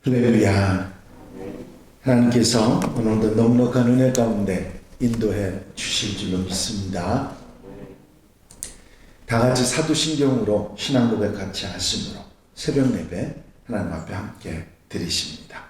할렐루야. 하나님께서 오늘도 넉넉한 은혜 가운데 인도해 주실 줄로 믿습니다. 다 같이 사도신경으로 신앙 고백 같이 하심으로 새벽 예배 하나님 앞에 함께 드리십니다.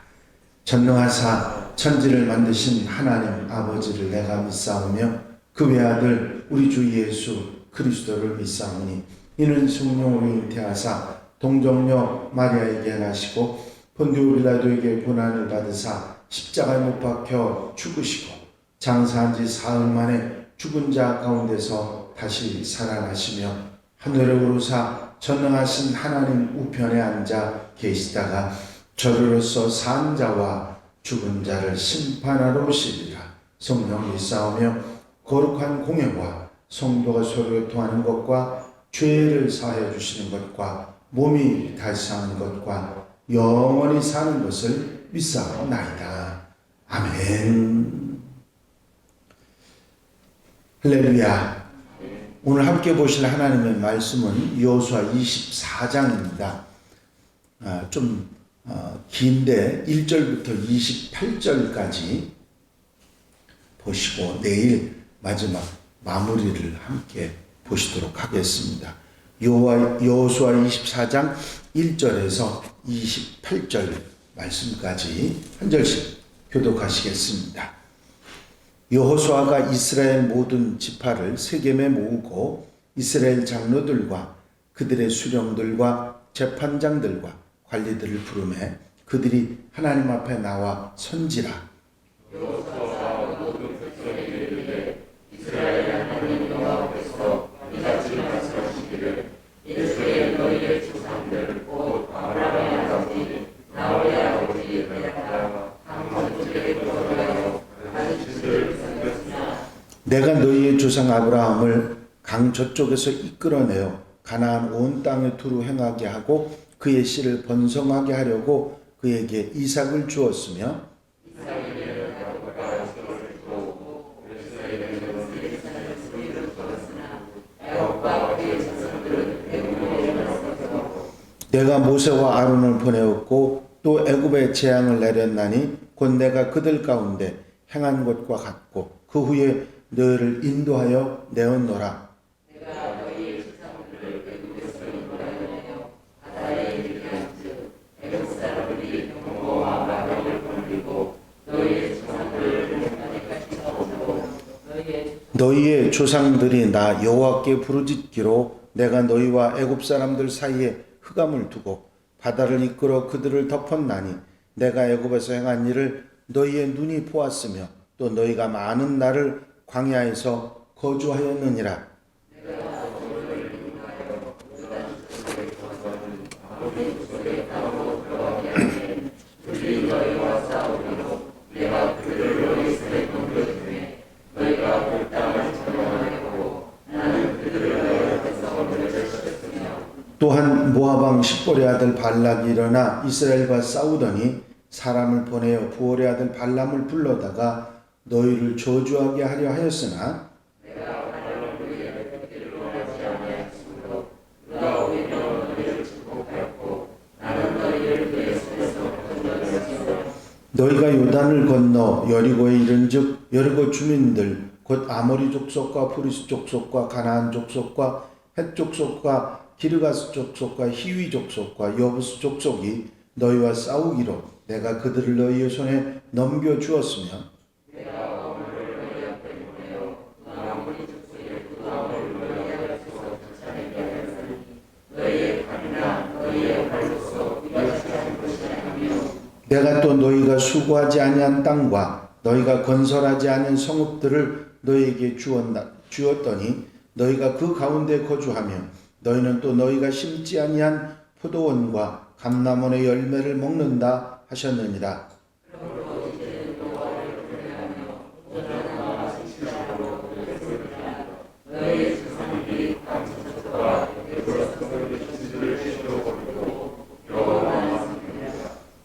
전능하사 천지를 만드신 하나님 아버지를 내가 믿사오며 그 외아들 우리 주 예수 그리스도를 믿사오니 이는 성령으로 잉태하사 동정녀 마리아에게 나시고 본디오 빌라도에게 고난을 받으사 십자가에 못 박혀 죽으시고 장사한 지 사흘 만에 죽은 자 가운데서 다시 살아나시며 하늘에 오르사 전능하신 하나님 우편에 앉아 계시다가 저리로서 산 자와 죽은 자를 심판하러 오시리라. 성령 믿사오며 거룩한 공예와 성도가 서로 통하는 것과 죄를 사하여 주시는 것과 몸이 다시 사는 것과 영원히 사는 것을 믿사옵나이다. 아멘. 할렐루야. 오늘 함께 보실 하나님의 말씀은 여호수아 24장입니다. 좀 긴데 1절부터 28절까지 보시고 내일 마지막 마무리를 함께 보시도록 하겠습니다. 여호수아 24장 1절에서 28절 말씀까지 한 절씩 교독하시겠습니다. 여호수아가 이스라엘 모든 지파를 세겜에 모으고 이스라엘 장로들과 그들의 수령들과 재판장들과 관리들을 부르매 그들이 하나님 앞에 나와 선지라. 여호수아가 모든 백성에게 이르되 이스라엘 하나님 여호와께서 이같이 말씀하시기를 이스라엘 너희의 조상들 곧 아브라함의 아버지 나홀의 아버지 베라가 강원집에 거하여 한 집을 섬겼으나 내가 너희의 조상 아브라함을 강 저쪽에서 이끌어내어 가나안 온 땅에 두루 행하게 하고 그의 씨를 번성하게 하려고 그에게 이삭을 주었으며 내가 모세와 아론을 보내었고 또 애굽에 재앙을 내렸나니 곧 내가 그들 가운데 행한 것과 같고 그 후에 너희를 인도하여 내었노라. 내가 너희의 조상들을 애굽에서 인도하여 내어 바다에 이르게 한즉 애굽 사람들이 병거와 마병을 벌리고 너희의 조상들을 행하게까지 하고 너희의 조상들이 나 여호와께 부르짖기로 내가 너희와 애굽 사람들 사이에 흑암을 두고 바다를 이끌어 그들을 덮었나니 내가 애굽에서 행한 일을 너희의 눈이 보았으며 또 너희가 많은 날을 광야에서 거주하였느니라. 또한 모압 왕 십볼의 아들 발락이 일어나 이스라엘과 싸우더니 사람을 보내어 부올의 아들 발람을 불러다가 너희를 저주하게 하려 하였으나 너희가 요단을 건너 여리고에 이른즉 여리고 주민들 곧 아모리 족속과 브리스 족속과 가나안 족속과 헷 족속과 기르가스 족속과 히위 족속과 여부스 족속이 너희와 싸우기로 내가 그들을 너희의 손에 넘겨 주었으며 내가 또 너희가 수고하지 아니한 땅과 너희가 건설하지 않은 성읍들을 너희에게 주었더니 너희가 그 가운데 거주하며 너희는 또 너희가 심지 아니한 포도원과 감람원의 열매를 먹는다 하셨느니라.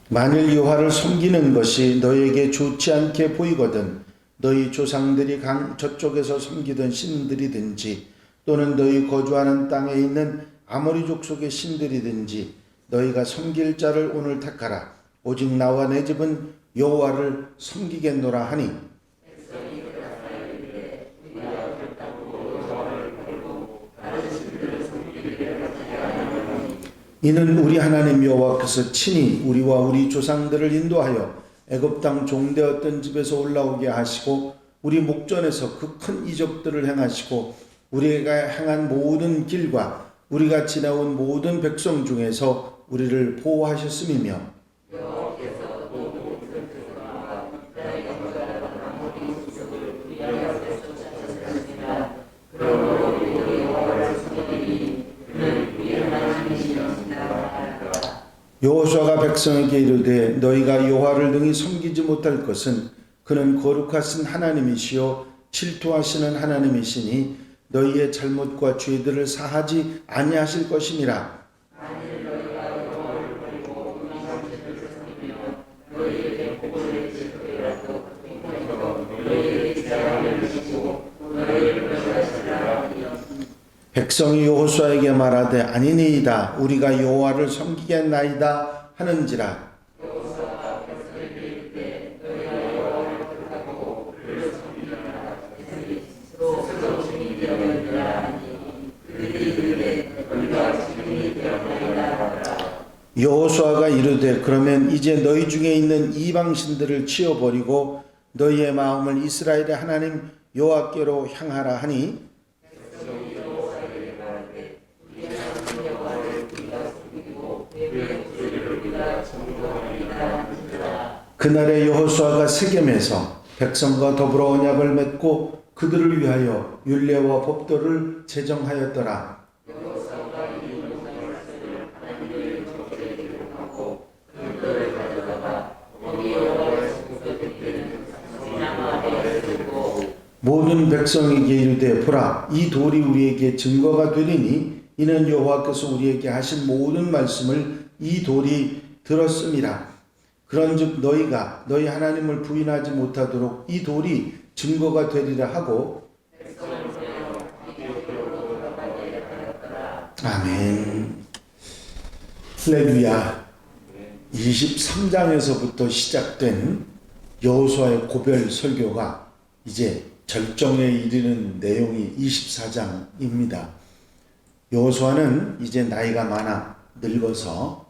만일 여호와를 섬기는 것이 너희에게 좋지 않게 보이거든 너희 조상들이 강 저쪽에서 섬기던 신들이든지 또는 너희 거주하는 땅에 있는 아모리 족속의 신들이든지 너희가 섬길 자를 오늘 택하라. 오직 나와 내 집은 여호와를 섬기겠노라 하니 이는 우리 하나님 여호와께서 친히 우리와 우리 조상들을 인도하여 애굽 땅 종되었던 집에서 올라오게 하시고 우리 목전에서 그 큰 이적들을 행하시고 우리가 행한 모든 길과 우리가 지나온 모든 백성 중에서 우리를 보호하셨음이며 여호수아가 백성에게 이르되 너희가 여호와를 능히 섬기지 못할 것은 그는 거룩하신 하나님이시요 질투하시는 하나님이시니 너희의 잘못과 죄들을 사하지 아니하실 것이니라. 백성이 여호수아에게 말하되 아니니이다 우리가 여호와를 섬기겠나이다 하는지라. 여호수아가 이르되 그러면 이제 너희 중에 있는 이방신들을 치워버리고 너희의 마음을 이스라엘의 하나님 여호와께로 향하라 하니 그날에 여호수아가 세겜에서 백성과 더불어 언약을 맺고 그들을 위하여 율례와 법도를 제정하였더라. 모든 백성에게 이르되 보라 이 돌이 우리에게 증거가 되리니 이는 여호와께서 우리에게 하신 모든 말씀을 이 돌이 들었음이라. 그런즉 너희가 너희 하나님을 부인하지 못하도록 이 돌이 증거가 되리라 하고 아멘. 할렐루야. 23장에서부터 시작된 여호수아의 고별 설교가 이제 절정에 이르는 내용이 24장입니다. 여호수아는 이제 나이가 많아 늙어서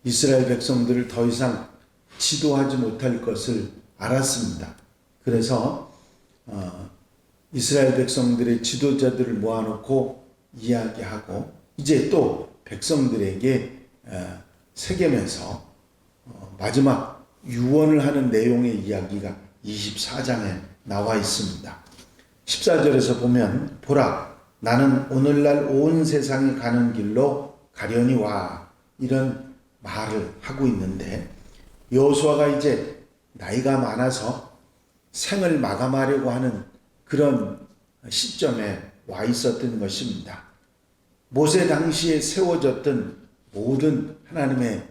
이스라엘 백성들을 더 이상 지도하지 못할 것을 알았습니다. 그래서 이스라엘 백성들의 지도자들을 모아놓고 이야기하고 이제 또 백성들에게 세겜에서 마지막 유언을 하는 내용의 이야기가 24장에 나와 있습니다. 14절에서 보면 보라 나는 오늘날 온 세상이 가는 길로 가려니 와 이런 말을 하고 있는데 여호수아가 이제 나이가 많아서 생을 마감하려고 하는 그런 시점에 와 있었던 것입니다. 모세 당시에 세워졌던 모든 하나님의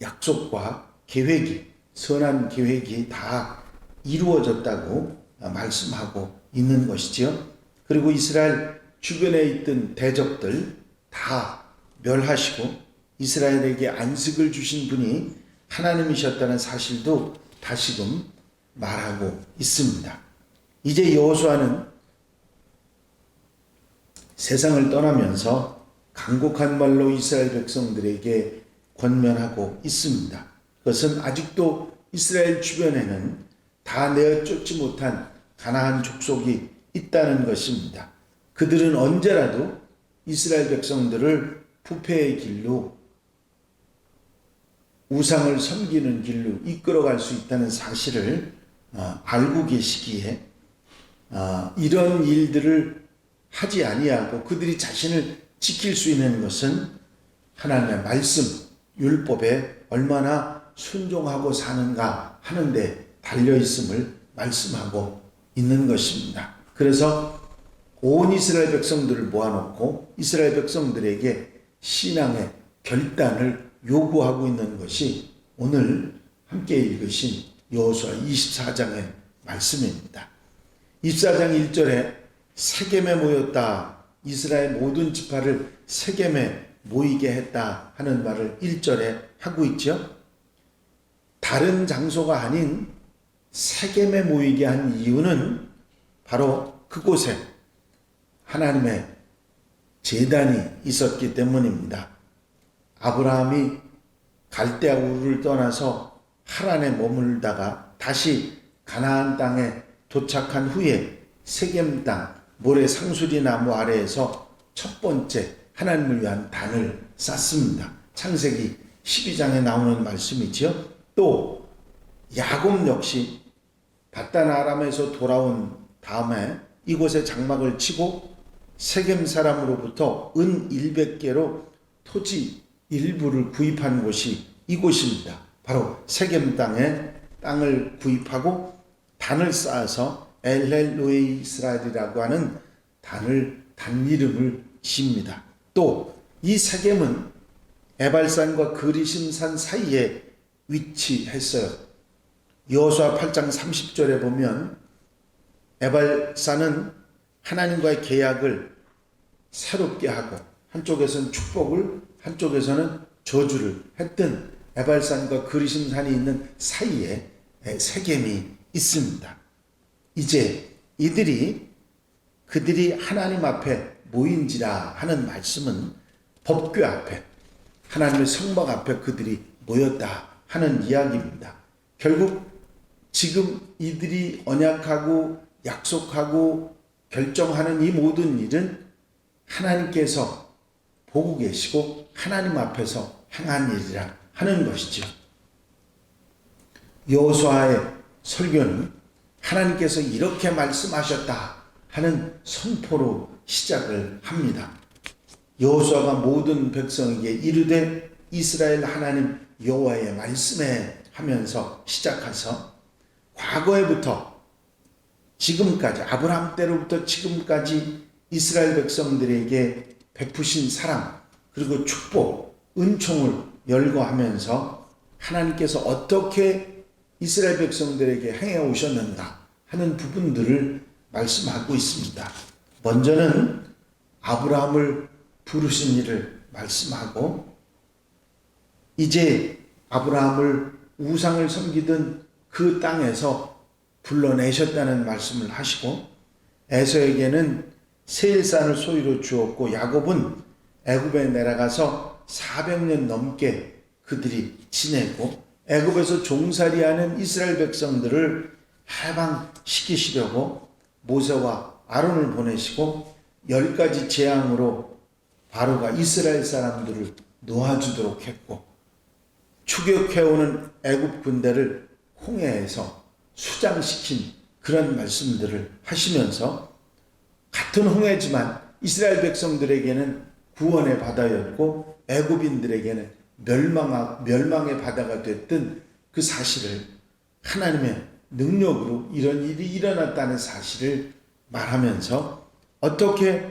약속과 계획이 선한 계획이 다 이루어졌다고 말씀하고 있는 것이지요. 그리고 이스라엘 주변에 있던 대적들 다 멸하시고 이스라엘에게 안식을 주신 분이 하나님이셨다는 사실도 다시금 말하고 있습니다. 이제 여호수아는 세상을 떠나면서 간곡한 말로 이스라엘 백성들에게 권면하고 있습니다. 그것은 아직도 이스라엘 주변에는 다 내어 쫓지 못한 가나안 족속이 있다는 것입니다. 그들은 언제라도 이스라엘 백성들을 부패의 길로 우상을 섬기는 길로 이끌어갈 수 있다는 사실을 알고 계시기에 이런 일들을 하지 아니하고 그들이 자신을 지킬 수 있는 것은 하나님의 말씀, 율법에 얼마나 순종하고 사는가 하는데 달려있음을 말씀하고 있는 것입니다. 그래서 온 이스라엘 백성들을 모아놓고 이스라엘 백성들에게 신앙의 결단을 요구하고 있는 것이 오늘 함께 읽으신 여호수아 24장의 말씀입니다. 24장 1절에 세겜에 모였다. 이스라엘 모든 지파를 세겜에 모이게 했다 하는 말을 1절에 하고 있죠. 다른 장소가 아닌 세겜에 모이게 한 이유는 바로 그곳에 하나님의 제단이 있었기 때문입니다. 아브라함이 갈대아 우르를 떠나서 하란에 머물다가 다시 가나안 땅에 도착한 후에 세겜 땅 모래 상수리 나무 아래에서 첫 번째 하나님을 위한 단을 쌓습니다. 창세기 12장에 나오는 말씀이지요. 또 야곱 역시 밧단 아람에서 돌아온 다음에 이곳에 장막을 치고 세겜 사람으로부터 은 100개로 토지 일부를 구입한 곳이 이곳입니다. 바로 세겜 땅에 땅을 구입하고 단을 쌓아서 엘헬로에 이스라엘이라고 하는 단 이름을 지입니다. 또 이 세겜은 에발산과 그리심산 사이에 위치했어요. 여호수아 8장 30절에 보면 에발산은 하나님과의 계약을 새롭게 하고 한쪽에서는 축복을 한쪽에서는 저주를 했던 에발산과 그리심산이 있는 사이에 세겜이 있습니다. 이제 그들이 하나님 앞에 모인지라 하는 말씀은 법궤 앞에 하나님의 성막 앞에 그들이 모였다 하는 이야기입니다. 결국 지금 이들이 언약하고 약속하고 결정하는 이 모든 일은 하나님께서 보고 계시고 하나님 앞에서 행한 일이라 하는 것이죠. 여호수아의 설교는 하나님께서 이렇게 말씀하셨다 하는 선포로 시작을 합니다. 여호수아가 모든 백성에게 이르되 이스라엘 하나님 여호와의 말씀에 하면서 시작해서 과거에부터 지금까지 아브라함 때로부터 지금까지 이스라엘 백성들에게 베푸신 사랑 그리고 축복, 은총을 열거하면서 하나님께서 어떻게 이스라엘 백성들에게 행해 오셨는가 하는 부분들을 말씀하고 있습니다. 먼저는 아브라함을 부르신 일을 말씀하고 이제 아브라함을 우상을 섬기던 그 땅에서 불러내셨다는 말씀을 하시고 에서에게는 세일산을 소유로 주었고 야곱은 애굽에 내려가서 400년 넘게 그들이 지내고 애굽에서 종살이하는 이스라엘 백성들을 해방시키시려고 모세와 아론을 보내시고 10가지 재앙으로 바로가 이스라엘 사람들을 놓아주도록 했고 추격해오는 애굽 군대를 홍해에서 수장시킨 그런 말씀들을 하시면서 같은 홍해지만 이스라엘 백성들에게는 구원의 바다였고 애굽인들에게는 멸망의 바다가 됐던 그 사실을 하나님의 능력으로 이런 일이 일어났다는 사실을 말하면서 어떻게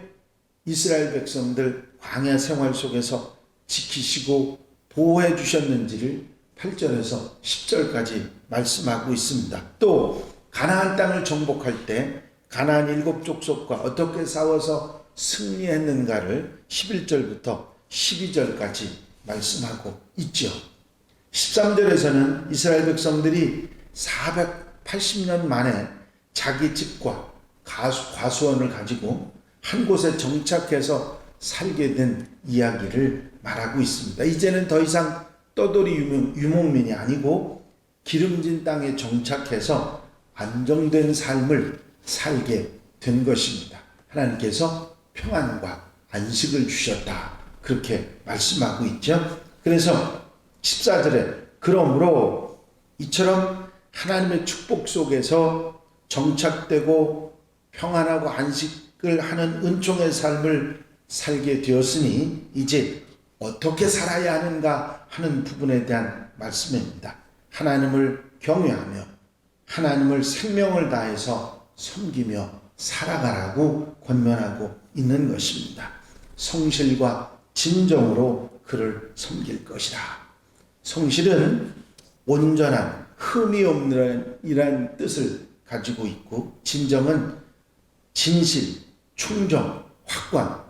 이스라엘 백성들 광야 생활 속에서 지키시고 보호해 주셨는지를 8절에서 10절까지 말씀하고 있습니다. 또 가나안 땅을 정복할 때 가나안 7족속과 어떻게 싸워서 승리했는가를 11절부터 12절까지 말씀하고 있죠. 13절에서는 이스라엘 백성들이 480년 만에 자기 집과 과수원을 가지고 한 곳에 정착해서 살게 된 이야기를 말하고 있습니다. 이제는 더 이상 떠돌이 유목민이 아니고 기름진 땅에 정착해서 안정된 삶을 살게 된 것입니다. 하나님께서 평안과 안식을 주셨다. 그렇게 말씀하고 있죠. 그래서 14절에 그러므로 이처럼 하나님의 축복 속에서 정착되고 평안하고 안식을 하는 은총의 삶을 살게 되었으니 이제 어떻게 살아야 하는가 하는 부분에 대한 말씀입니다. 하나님을 경외하며 하나님을 생명을 다해서 섬기며 살아가라고 권면하고 있는 것입니다. 성실과 진정으로 그를 섬길 것이라. 성실은 온전한 흠이 없는 이란 뜻을 가지고 있고 진정은 진실, 충정, 확관,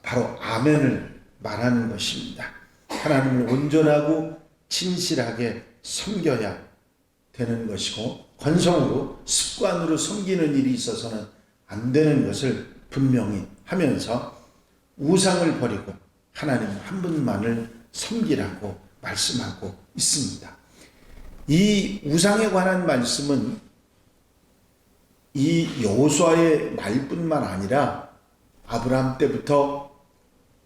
바로 아멘을 말하는 것입니다. 하나님을 온전하고 진실하게 섬겨야 되는 것이고 건성으로 습관으로 섬기는 일이 있어서는 안 되는 것을 분명히 하면서 우상을 버리고 하나님 한 분만을 섬기라고 말씀하고 있습니다. 이 우상에 관한 말씀은 이 여호수아의 말뿐만 아니라 아브라함 때부터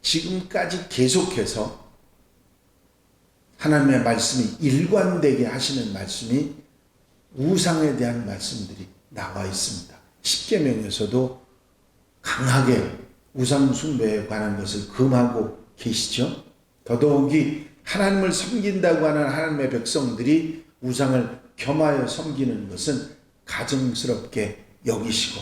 지금까지 계속해서 하나님의 말씀이 일관되게 하시는 말씀이 우상에 대한 말씀들이 나와 있습니다. 십계명에서도 강하게 우상 숭배에 관한 것을 금하고 계시죠. 더더욱이 하나님을 섬긴다고 하는 하나님의 백성들이 우상을 겸하여 섬기는 것은 가증스럽게 여기시고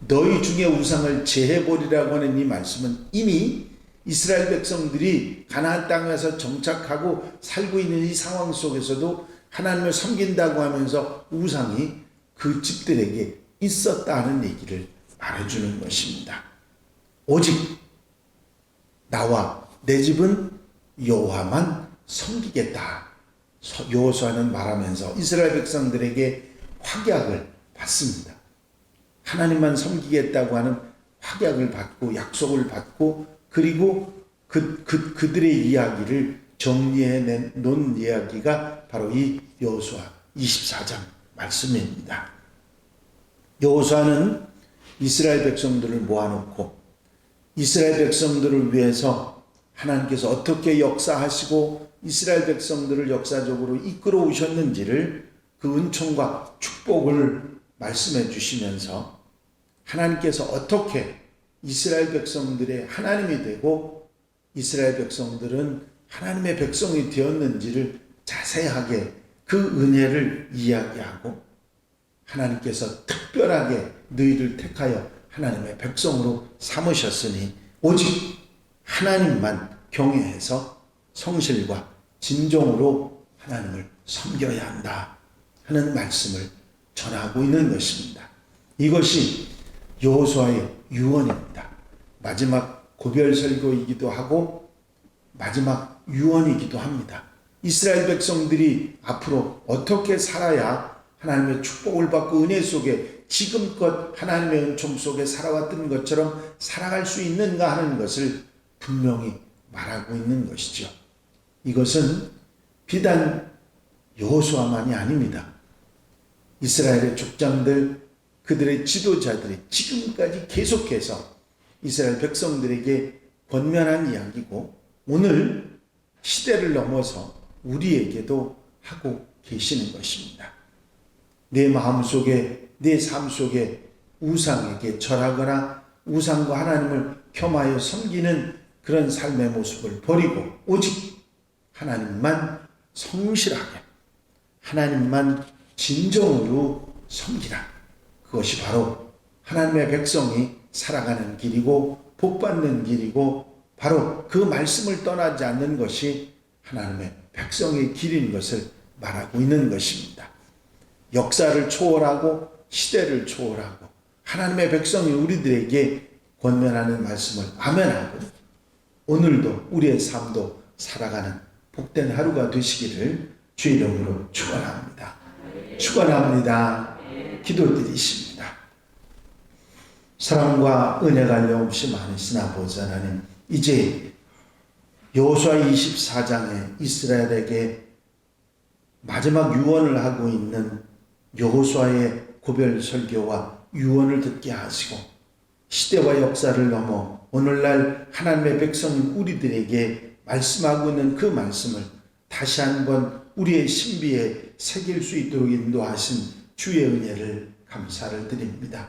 너희 중에 우상을 제해버리라고 하는 이 말씀은 이미 이스라엘 백성들이 가나안 땅에서 정착하고 살고 있는 이 상황 속에서도 하나님을 섬긴다고 하면서 우상이 그 집들에게 있었다는 얘기를 말해주는 것입니다. 오직 나와 내 집은 여호와만 섬기겠다. 여호수아는 말하면서 이스라엘 백성들에게 확약을 받습니다. 하나님만 섬기겠다고 하는 확약을 받고 약속을 받고 그리고 그들의 이야기를 정리해 놓은 이야기가 바로 이 여호수아 24장 말씀입니다. 여호수아는 이스라엘 백성들을 모아놓고 이스라엘 백성들을 위해서 하나님께서 어떻게 역사하시고 이스라엘 백성들을 역사적으로 이끌어 오셨는지를 그 은총과 축복을 말씀해 주시면서 하나님께서 어떻게 이스라엘 백성들의 하나님이 되고 이스라엘 백성들은 하나님의 백성이 되었는지를 자세하게 그 은혜를 이야기하고 하나님께서 특별하게 너희를 택하여 하나님의 백성으로 삼으셨으니 오직 하나님만 경외해서 성실과 진정으로 하나님을 섬겨야 한다 하는 말씀을 전하고 있는 것입니다. 이것이 여호수아의 유언입니다. 마지막 고별 설교이기도 하고 마지막 유언이기도 합니다. 이스라엘 백성들이 앞으로 어떻게 살아야 하나님의 축복을 받고 은혜 속에 지금껏 하나님의 은총 속에 살아왔던 것처럼 살아갈 수 있는가 하는 것을 분명히 말하고 있는 것이죠. 이것은 비단 여호수아만이 아닙니다. 이스라엘의 족장들, 그들의 지도자들이 지금까지 계속해서 이스라엘 백성들에게 권면한 이야기고 오늘 시대를 넘어서 우리에게도 하고 계시는 것입니다. 내 마음속에 내 삶 속에 우상에게 절하거나 우상과 하나님을 겸하여 섬기는 그런 삶의 모습을 버리고 오직 하나님만 성실하게 하나님만 진정으로 섬기라. 그것이 바로 하나님의 백성이 살아가는 길이고 복받는 길이고 바로 그 말씀을 떠나지 않는 것이 하나님의 백성의 길인 것을 말하고 있는 것입니다. 역사를 초월하고 시대를 초월하고 하나님의 백성이 우리들에게 권면하는 말씀을 아멘하고 오늘도 우리의 삶도 살아가는 복된 하루가 되시기를 주 이름으로 축원합니다. 축원합니다. 기도드리십니다. 사랑과 은혜가 한없이 많으신 아버지 하나님, 이제 여호수아 24장에 이스라엘에게 마지막 유언을 하고 있는 여호수아의 고별 설교와 유언을 듣게 하시고 시대와 역사를 넘어 오늘날 하나님의 백성인 우리들에게 말씀하고 있는 그 말씀을 다시 한번 우리의 신비에 새길 수 있도록 인도하신 주의 은혜를 감사를 드립니다.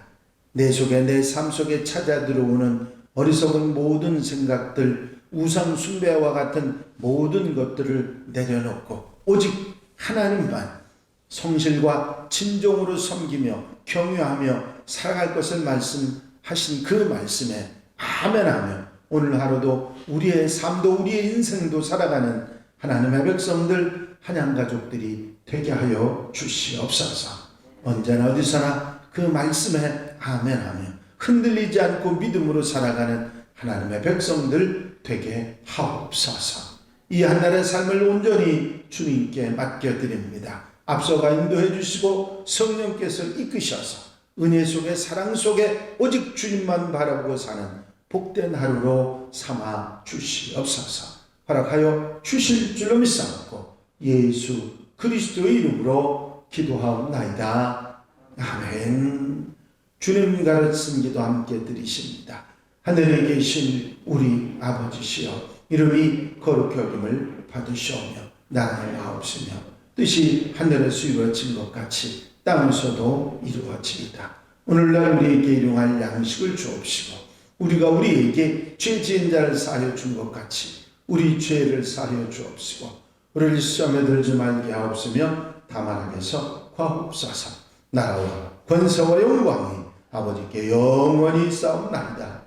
내 속에 내 삶 속에 찾아 들어오는 어리석은 모든 생각들, 우상 숭배와 같은 모든 것들을 내려놓고 오직 하나님만 성실과 진정으로 섬기며 경외하며 살아갈 것을 말씀하신 그 말씀에 아멘하며 오늘 하루도 우리의 삶도 우리의 인생도 살아가는 하나님의 백성들 한양가족들이 되게 하여 주시옵소서. 언제나 어디서나 그 말씀에 아멘하며 흔들리지 않고 믿음으로 살아가는 하나님의 백성들 되게 하옵소서. 이 한 날의 삶을 온전히 주님께 맡겨드립니다. 앞서가 인도해 주시고 성령께서 이끄셔서 은혜 속에 사랑 속에 오직 주님만 바라보고 사는 복된 하루로 삼아 주시옵소서. 허락하여 주실 줄로 믿사옵고 예수 그리스도의 이름으로 기도하옵나이다. 아멘. 주님 가르친 기도 함께 드리십니다. 하늘에 계신 우리 아버지시여, 이름이 거룩히 여김을 받으시오며 나라의 마옵시며 뜻이 하늘에서 이루어진 것 같이 땅에서도 이루어지이다. 오늘날 우리에게 일용할 양식을 주옵시고 우리가 우리에게 죄 지은 자를 사하여 준 것 같이 우리 죄를 사하여 주옵시고 우리를 시험에 들지 말게 하옵시며 다만 악에서 구하옵소서. 나라와 권세와 영광이 아버지께 영원히 싸움나이다.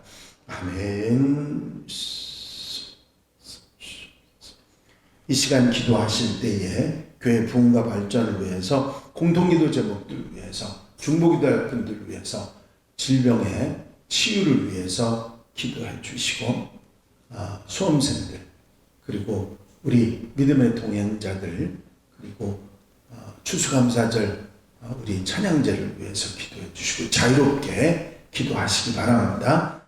아멘. 이 시간 기도하실 때에 교회 부흥과 발전을 위해서, 공동기도 제목들을 위해서, 중보기도할 분들을 위해서, 질병의 치유를 위해서 기도해 주시고, 수험생들, 그리고 우리 믿음의 동행자들, 그리고 추수감사절 우리 찬양제를 위해서 기도해 주시고 자유롭게 기도하시기 바랍니다.